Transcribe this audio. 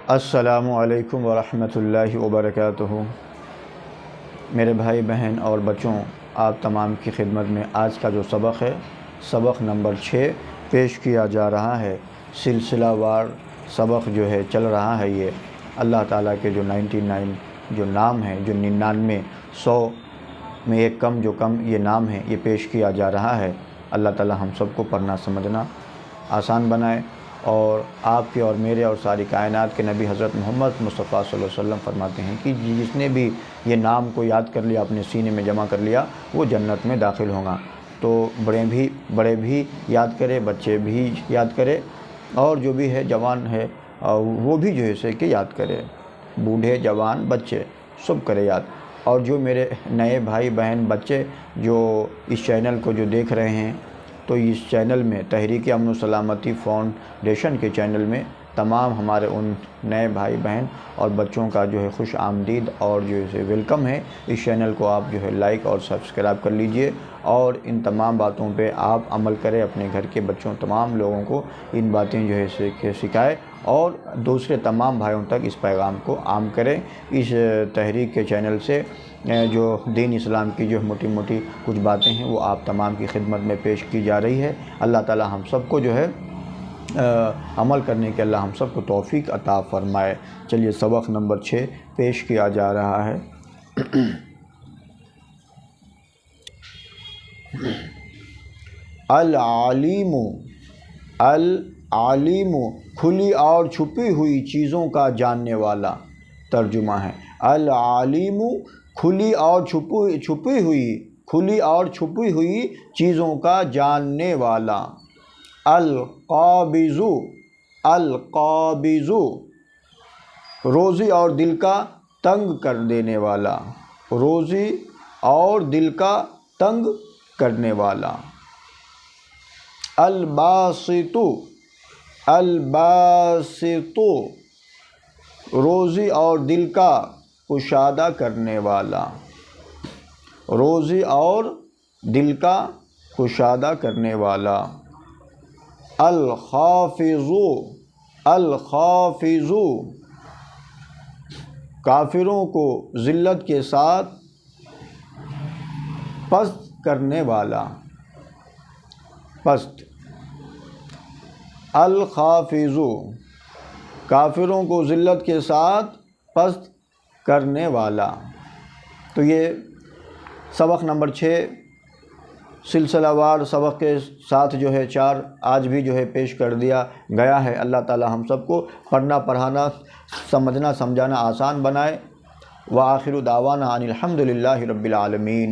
السلام علیکم ورحمۃ اللہ وبرکاتہ۔ میرے بھائی بہن اور بچوں، آپ تمام کی خدمت میں آج کا جو سبق ہے، سبق نمبر 6 پیش کیا جا رہا ہے۔ سلسلہ وار سبق جو ہے چل رہا ہے۔ یہ اللہ تعالیٰ کے جو 99 جو نام ہیں، جو 99 100 میں ایک کم یہ نام ہے، یہ پیش کیا جا رہا ہے۔ اللہ تعالیٰ ہم سب کو پڑھنا سمجھنا آسان بنائے، اور آپ کے اور میرے اور ساری کائنات کے نبی حضرت محمد مصطفیٰ صلی اللہ علیہ وسلم فرماتے ہیں کہ جس نے بھی یہ نام کو یاد کر لیا، اپنے سینے میں جمع کر لیا، وہ جنت میں داخل ہوگا۔ تو بڑے بھی یاد کرے، بچے بھی یاد کرے، اور جو بھی ہے جوان ہے وہ بھی جو ہے اسے کہ یاد کرے، بوڑھے جوان بچے سب کرے یاد۔ اور جو میرے نئے بھائی بہن بچے جو اس چینل کو جو دیکھ رہے ہیں، تو اس چینل میں تحریک امن و سلامتی فاؤنڈیشن کے چینل میں تمام ہمارے ان نئے بھائی بہن اور بچوں کا جو ہے خوش آمدید اور جو ہے ویلکم ہے۔ اس چینل کو آپ جو ہے لائک اور سبسکرائب کر لیجئے، اور ان تمام باتوں پہ آپ عمل کریں، اپنے گھر کے بچوں تمام لوگوں کو ان باتیں جو ہے سکھائے، اور دوسرے تمام بھائیوں تک اس پیغام کو عام کریں۔ اس تحریک کے چینل سے جو دین اسلام کی جو موٹی کچھ باتیں ہیں وہ آپ تمام کی خدمت میں پیش کی جا رہی ہے۔ اللہ تعالی ہم سب کو جو ہے عمل کرنے کے اللہ ہم سب کو توفیق عطا فرمائے۔ چلیے سبق نمبر 6 پیش کیا جا رہا ہے۔ العلیم کھلی اور چھپی ہوئی چیزوں کا جاننے والا۔ ترجمہ ہے العلیم کھلی اور چھپی ہوئی چیزوں کا جاننے والا۔ القابض روزی اور دل کا تنگ کر دینے والا، روزی اور دل کا تنگ کرنے والا۔ الباسط روزی اور دل کا کشادہ کرنے والا، روزی اور دل کا کشادہ کرنے والا۔ الخافض کافروں کو ذلت کے ساتھ پست کرنے والا، پست۔ الخافض کافروں کو ذلت کے ساتھ پست کرنے والا۔ تو یہ سبق نمبر 6 سلسلہ وار سبق کے ساتھ جو ہے 4 آج بھی جو ہے پیش کر دیا گیا ہے۔ اللہ تعالی ہم سب کو پڑھنا پڑھانا سمجھنا سمجھانا آسان بنائے۔ وآخر دعوانا ان الحمد للہ رب العالمین۔